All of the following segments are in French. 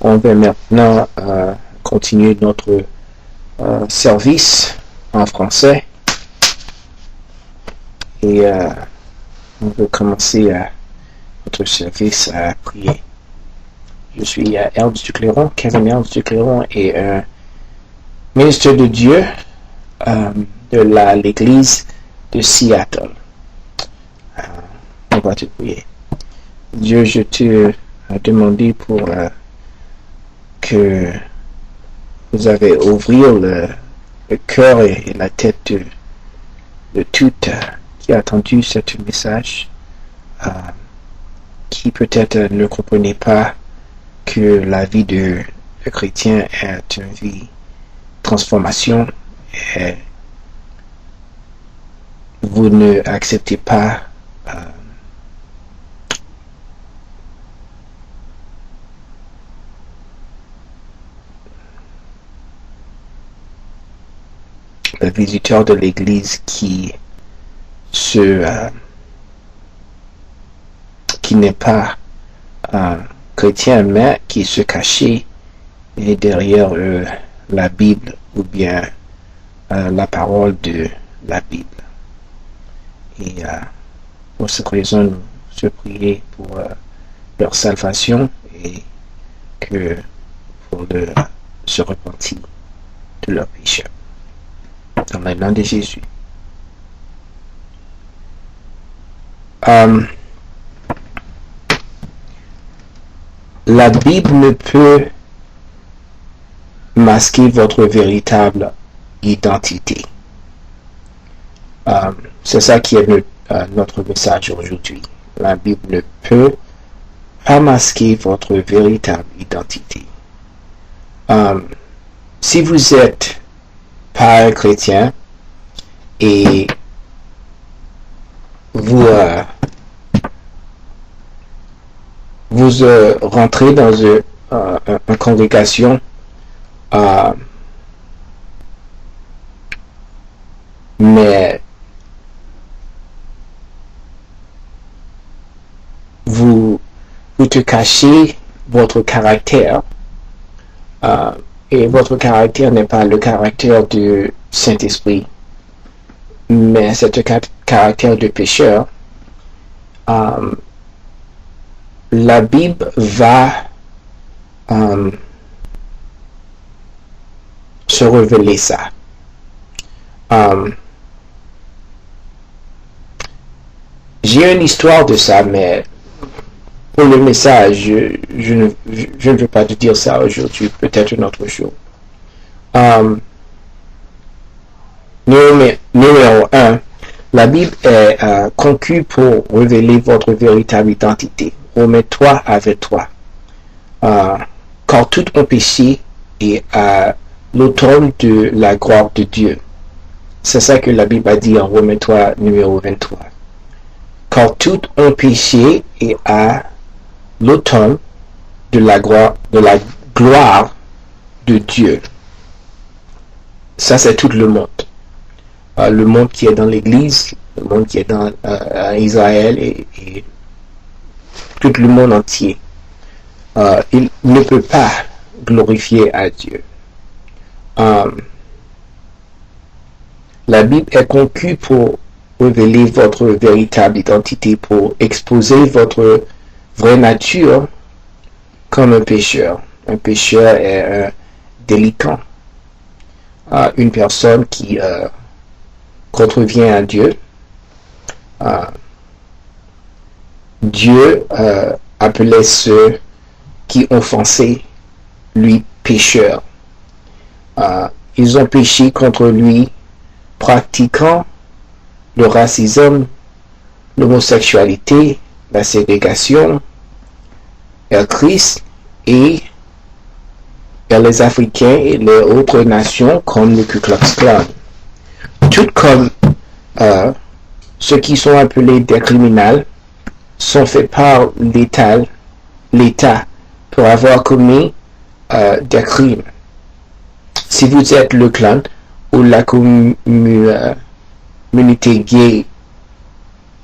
On va maintenant continuer notre service en français et on va commencer notre service à prier. Je suis Ernst Ducléron, Casimir Ernst Ducléron et un ministre de Dieu de l'église de Seattle. On va te prier. Dieu, je te demandé pour que vous avez ouvert le cœur et la tête de tout qui a entendu ce message, qui peut-être ne comprenait pas que la vie de chrétien est une vie transformation et vous ne acceptez pas le visiteur de l'église qui n'est pas chrétien mais qui se cachait derrière la Bible ou bien la parole de la Bible. Et pour cette raison, nous se prier pour leur salvation et que pour se repentir de leurs péchés. Dans le nom de Jésus. La Bible ne peut masquer votre véritable identité. C'est ça qui est notre message aujourd'hui. La Bible ne peut pas masquer votre véritable identité. Si vous êtes pas un chrétien et vous rentrez dans une congrégation mais vous te cachez votre caractère et votre caractère n'est pas le caractère du Saint-Esprit, mais c'est le caractère de pécheur. La Bible va se révéler ça. J'ai une histoire de ça, mais pour le message, je ne veux pas te dire ça aujourd'hui, peut-être un autre jour. Numéro 1, la Bible est conçue pour révéler votre véritable identité. Romains 3 avec 3. Car tout ont péché et à l'automne de la gloire de Dieu. C'est ça que la Bible a dit en Romains 3, numéro 23. Car tout ont péché et à l'automne de la gloire de Dieu. Ça, c'est tout le monde. Le monde qui est dans l'église, le monde qui est dans Israël et tout le monde entier. Il ne peut pas glorifier à Dieu. La Bible est conçue pour révéler votre véritable identité, pour exposer votre vraie nature comme un pécheur. Un pécheur est un délinquant. Une personne qui contrevient à Dieu. Dieu appelait ceux qui offensaient lui pécheurs. Ils ont péché contre lui, pratiquant le racisme, l'homosexualité, la ségrégation, et Christ et les Africains et les autres nations comme le Ku Klux Klan. Tout comme ceux qui sont appelés des criminels sont faits par l'État pour avoir commis des crimes. Si vous êtes le clan ou la communauté gay,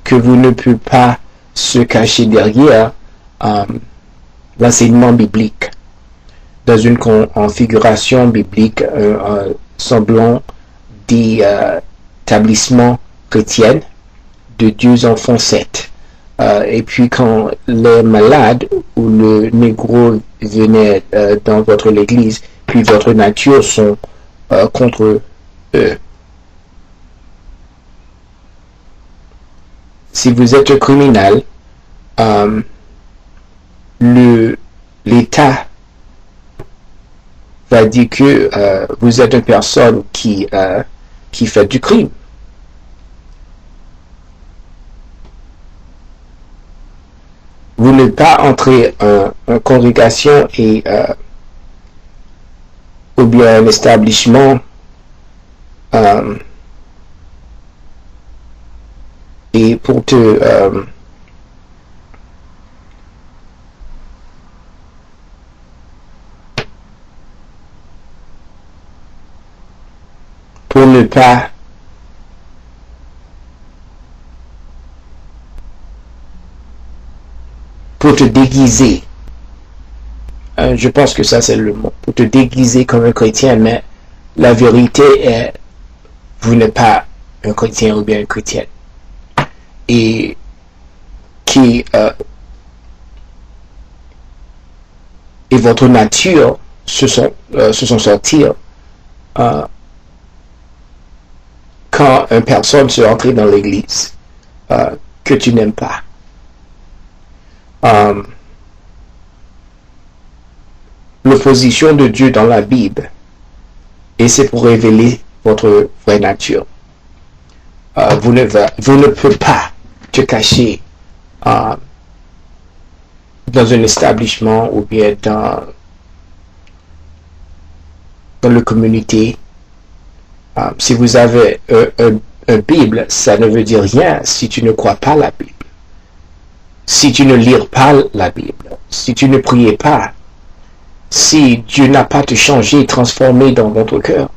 que vous ne pouvez pas se cacher derrière l'enseignement biblique. dans une configuration biblique semblant d'établissement chrétien de deux enfants sept. Et puis quand les malades ou le négro venaient dans votre église, puis votre nature sont contre eux. Si vous êtes criminel, l'État va dire que vous êtes une personne qui fait du crime. Vous ne pas entrer en congrégation et ou bien un établissement et pour te pour ne pas pour te déguiser. Je pense que ça c'est le mot. Pour te déguiser comme un chrétien, mais la vérité est vous n'êtes pas un chrétien ou bien une chrétienne. Et qui et votre nature se sont sortis quand une personne se rentre dans l'église que tu n'aimes pas. L'opposition de Dieu dans la Bible, et c'est pour révéler votre vraie nature. Vous ne pouvez pas te cacher dans un établissement ou bien dans la communauté. Si vous avez un Bible, ça ne veut dire rien si tu ne crois pas la Bible. Si tu ne lis pas la Bible, si tu ne pries pas, si Dieu n'a pas te changé, transformé dans votre cœur,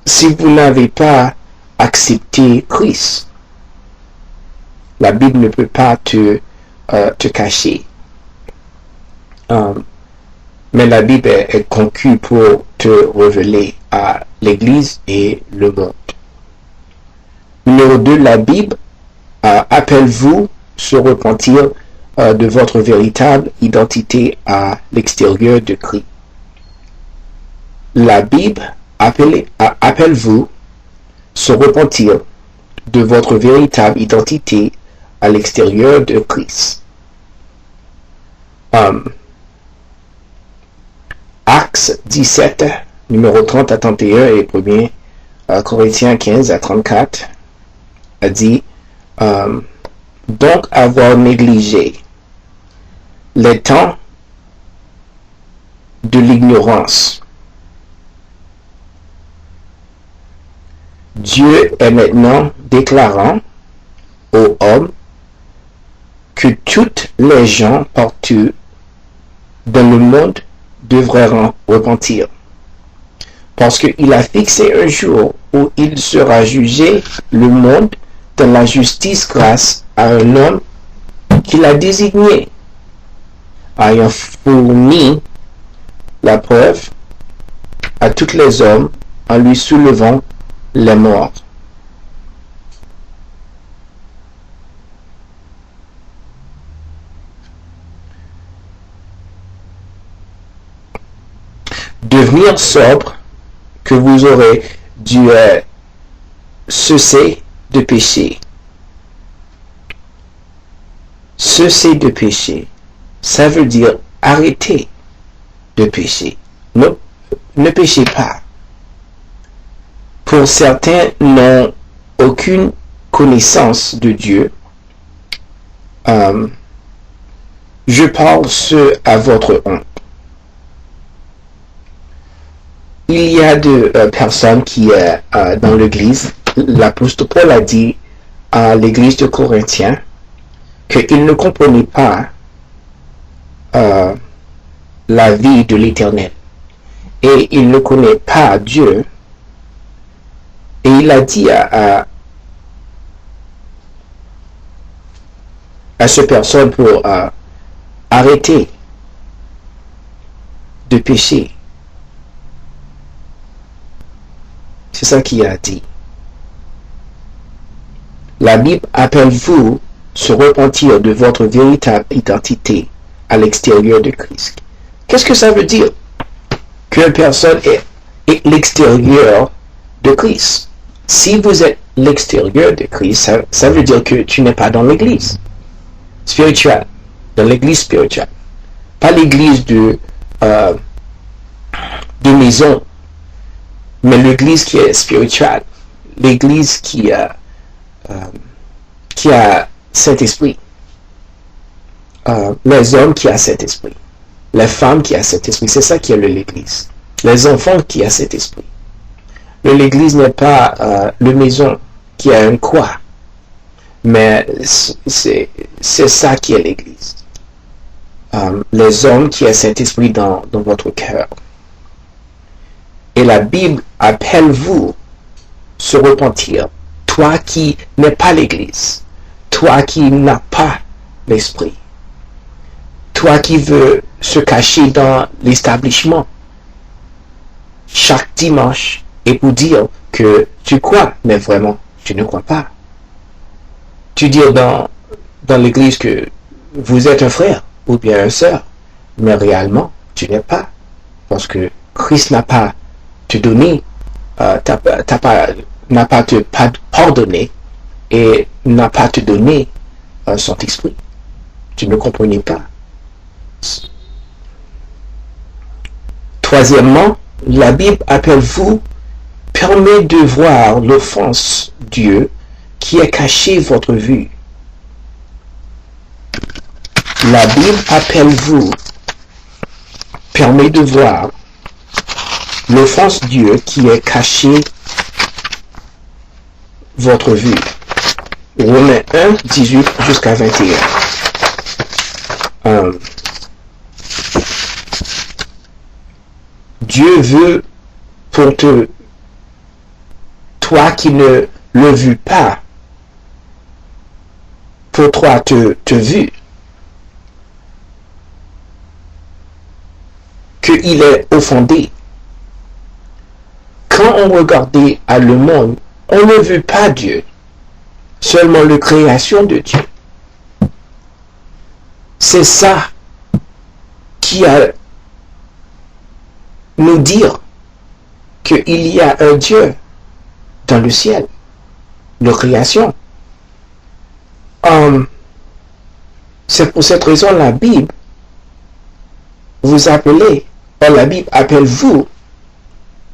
si vous n'avez pas accepté Christ, la Bible ne peut pas te cacher. Mais la Bible est conçue pour te révéler à l'Église et le monde. Numéro 2, la Bible appelle-vous se repentir de votre véritable identité à l'extérieur de Christ. La Bible appelle-vous se repentir de votre véritable identité à l'extérieur de Christ. Actes 17, numéro 30 à 31 et 1 Corinthiens 15 à 34 a dit donc avoir négligé les temps de l'ignorance. Dieu est maintenant déclarant aux hommes que toutes les gens partout dans le monde devraient repentir. Parce qu'il a fixé un jour où il sera jugé le monde dans la justice grâce à un homme qu'il a désigné, ayant fourni la preuve à tous les hommes en lui soulevant les morts. Devenir sobre, que vous aurez dû cesser de pécher. Cesser de pécher, ça veut dire arrêter de pécher. Ne péchez pas. Pour certains n'ont aucune connaissance de Dieu. Je parle ce à votre honte. Il y a de personnes qui dans l'église, l'apôtre Paul a dit à l'église de Corinthiens qu'il ne comprenait pas la vie de l'Éternel et il ne connaît pas Dieu. Et il a dit à cette personne pour arrêter de péché. C'est ça qu'il a dit. La Bible appelle vous se repentir de votre véritable identité à l'extérieur de Christ. Qu'est-ce que ça veut dire qu'une personne est l'extérieur de Christ? Si vous êtes l'extérieur de Christ, ça veut dire que tu n'es pas dans l'église spirituelle, dans l'église spirituelle. Pas l'église de maison, mais l'église qui est spirituelle, l'église qui a Saint-Esprit, les hommes qui ont Saint-Esprit, les femmes qui ont Saint-Esprit, c'est ça qui est l'église. Les enfants qui ont Saint-Esprit. L'église n'est pas la maison qui a une croix, mais c'est ça qui est l'église. Les hommes qui ont Saint-Esprit dans votre cœur. Et la Bible appelle vous se repentir. Toi qui n'es pas l'église. Toi qui n'as pas l'esprit. Toi qui veux se cacher dans l'établissement. Chaque dimanche. Et pour dire que tu crois, mais vraiment, tu ne crois pas. Tu dis dans l'église que vous êtes un frère ou bien une sœur, mais réellement, tu n'es pas. Parce que Christ n'a pas te donné, n'a pas te pardonné et n'a pas te donné son esprit. Tu ne comprenais pas. Troisièmement, la Bible appelle vous, permet de voir l'offense Dieu qui est caché votre vue. La Bible appelle vous, permet de voir l'offense Dieu qui est caché votre vue. Romains 1, 18 jusqu'à 21. Dieu veut pour toi qui ne le vis pas, pour toi te vu, qu'il est offendé. Quand on regardait à le monde, on ne veut pas Dieu, seulement la création de Dieu. C'est ça qui a nous dire qu'il y a un Dieu dans le ciel, la création. C'est pour cette raison la Bible vous appelez, la Bible appelle vous,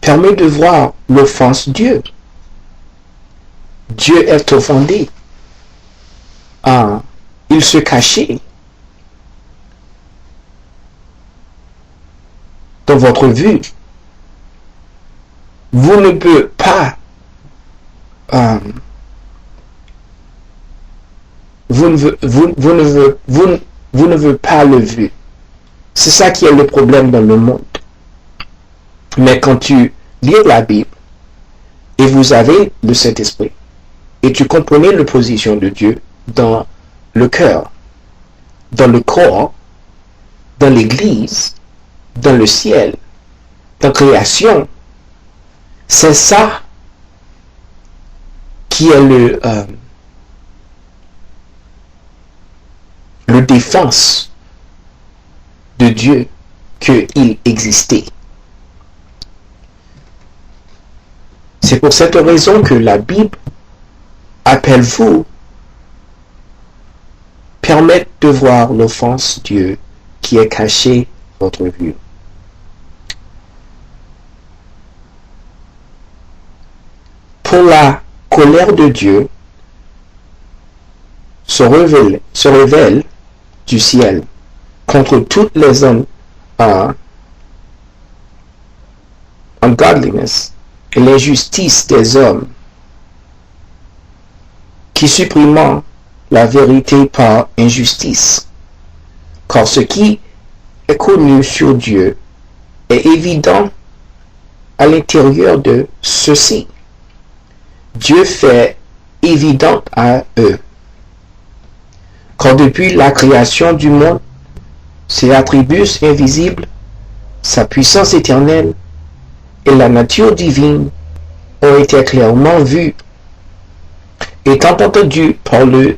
permet de voir l'offense Dieu. Dieu est offendé. Il se cachait dans votre vue. Vous ne pouvez pas vous ne voulez pas le vu. C'est ça qui est le problème dans le monde. Mais quand tu lis la Bible et vous avez le Saint-Esprit et tu comprenez la position de Dieu dans le cœur, dans le corps, dans l'église, dans le ciel, dans la création, c'est ça qui est le défense de Dieu qu'il existait. C'est pour cette raison que la Bible appelle vous, permettre de voir l'offense Dieu qui est caché votre vue. Pour la colère de Dieu se révèle du ciel contre toutes les ungodliness et l'injustice des hommes qui supprimant la vérité par injustice. Car ce qui est connu sur Dieu est évident à l'intérieur de ceux-ci. Dieu fait évident à eux. Car depuis la création du monde, ses attributs invisibles, sa puissance éternelle et la nature divine ont été clairement vues, étant entendues par le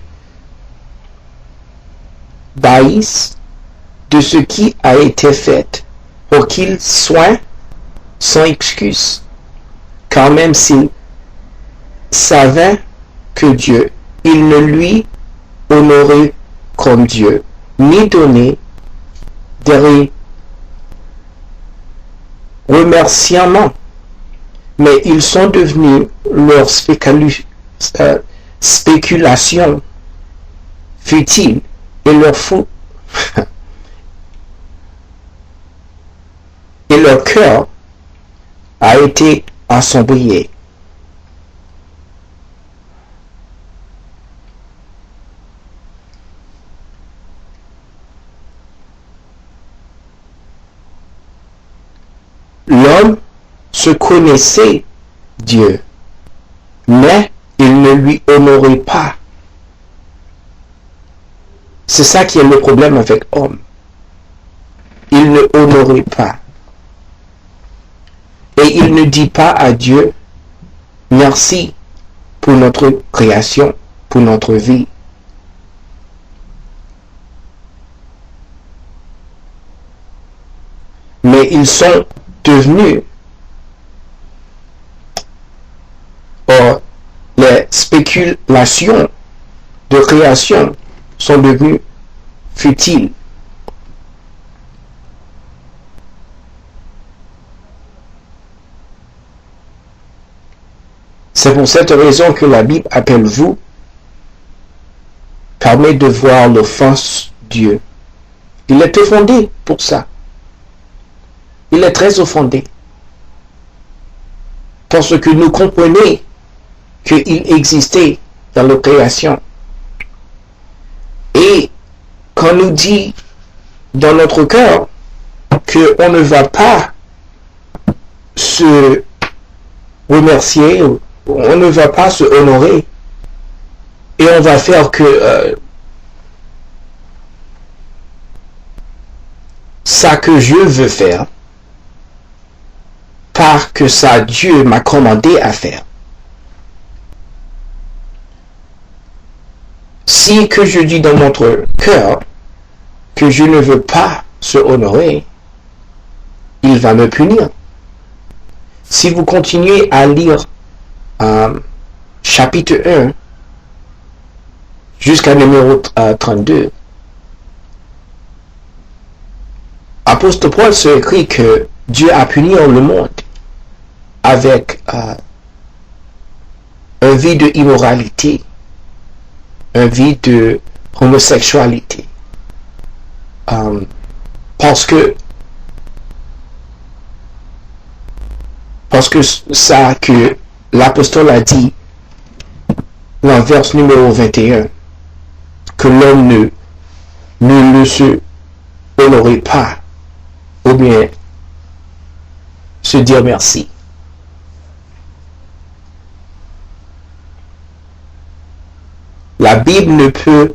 baïs de ce qui a été fait, pour qu'il soit sans excuse. Car même s'il savait que Dieu, il ne lui honorait comme Dieu, ni donné des remerciements, mais ils sont devenus leurs spéculations futiles et leur fou et leur cœur a été assombri. L'homme se connaissait Dieu, mais il ne lui honorait pas. C'est ça qui est le problème avec l'homme. Il ne honorait pas. Et il ne dit pas à Dieu, merci pour notre création, pour notre vie. Mais ils sont devenus, les spéculations de création sont devenues futiles. C'est pour cette raison que la Bible appelle vous, permet de voir l'offense Dieu. Il est offendé pour ça. Il est très offendé. Parce que nous comprenons qu'il existait dans la création. Et quand nous dit dans notre cœur qu'on ne va pas se remercier, on ne va pas se honorer, et on va faire que ça que je veux faire, pas que ça Dieu m'a commandé à faire. Si que je dis dans notre cœur que je ne veux pas se honorer, il va me punir. Si vous continuez à lire chapitre 1 jusqu'à numéro 32, Apôtre Paul se écrit que Dieu a puni le monde avec un vie de immoralité, un vie de homosexualité. Parce que ça que l'apostole a dit dans le verset numéro 21, que l'homme ne se honorait pas, ou bien se dire merci. La Bible ne peut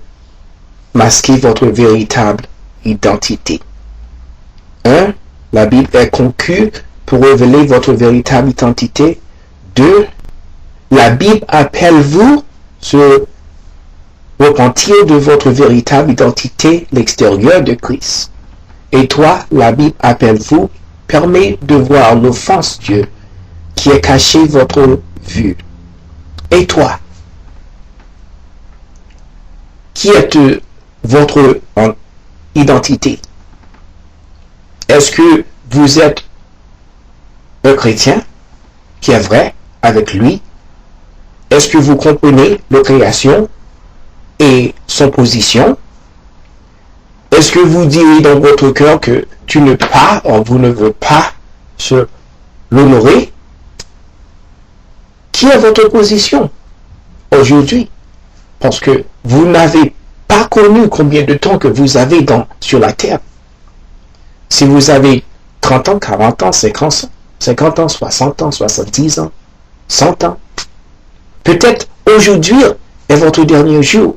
masquer votre véritable identité. 1. La Bible est conçue pour révéler votre véritable identité. 2. La Bible appelle vous se repentir de votre véritable identité, l'extérieur de Christ. Et 3. La Bible appelle vous, permet de voir l'offense Dieu qui est caché votre vue. Et toi, qui est votre identité? Est-ce que vous êtes un chrétien qui est vrai avec lui? Est-ce que vous comprenez la création et son position? Est-ce que vous direz dans votre cœur que vous ne veux pas se l'honorer? Qui est votre position aujourd'hui? Parce que vous n'avez pas connu combien de temps que vous avez sur la terre. Si vous avez 30 ans, 40 ans, 50 ans, 60 ans, 70 ans, 100 ans, peut-être aujourd'hui est votre dernier jour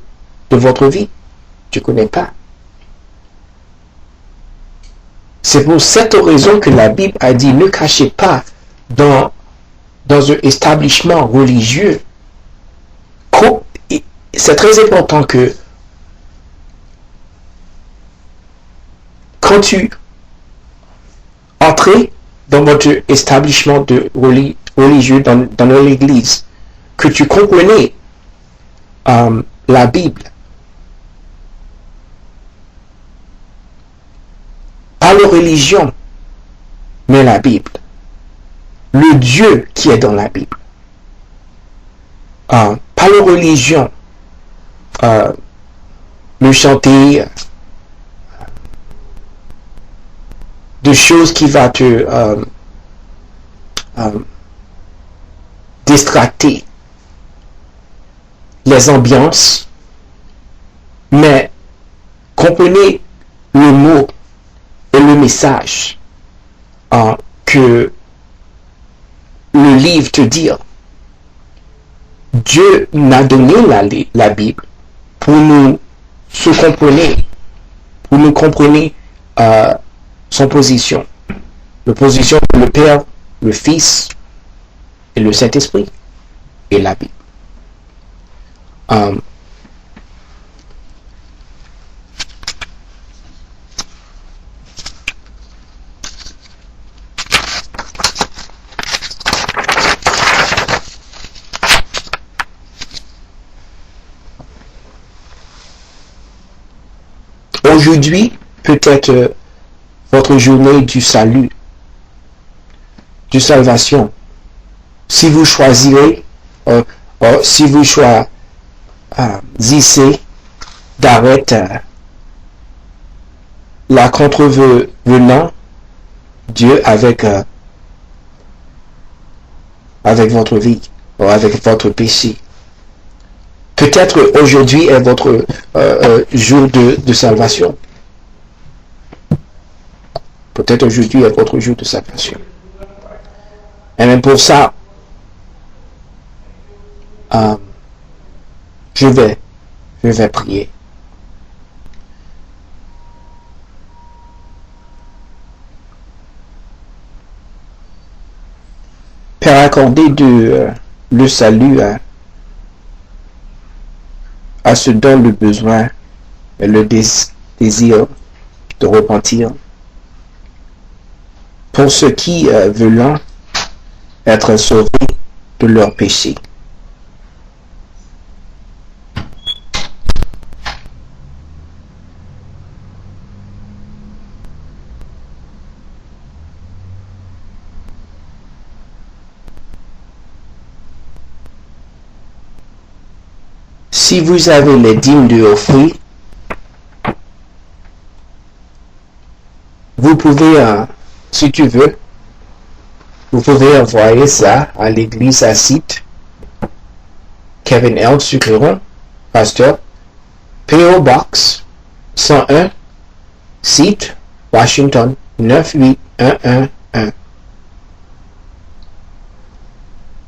de votre vie. Je ne connais pas. C'est pour cette raison que la Bible a dit ne cachez pas dans un établissement religieux. C'est très important que quand tu entres dans votre établissement de religieux, dans l'église, que tu comprenais la Bible. Pas la religion, mais la Bible. Le Dieu qui est dans la Bible. Pas la religion. Le chanter de choses qui va te distracter, les ambiances, mais comprenez le mot et le message que le livre te dit. Dieu m'a donné la Bible pour nous se comprendre, pour nous comprendre son position. La position de le Père, le Fils et le Saint-Esprit et la Bible. Aujourd'hui, peut-être votre journée du salut, de salvation. Si vous choisirez, si vous choisissez d'arrêter la contrevenant Dieu avec votre vie, ou avec votre péché. Peut-être aujourd'hui est votre jour de salvation. Peut-être aujourd'hui est votre jour de salvation. Et même pour ça, je vais prier. Père, accordez le salut à ceux dont le besoin et le désir de repentir. Pour ceux qui veulent être sauvés de leurs péchés. Si vous avez les dîmes de offrir, vous pouvez, si tu veux, vous pouvez envoyer ça à l'église à site Kevin L. Sucreron, pasteur, P.O. Box 101, site Washington 98111.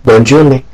Bonne journée.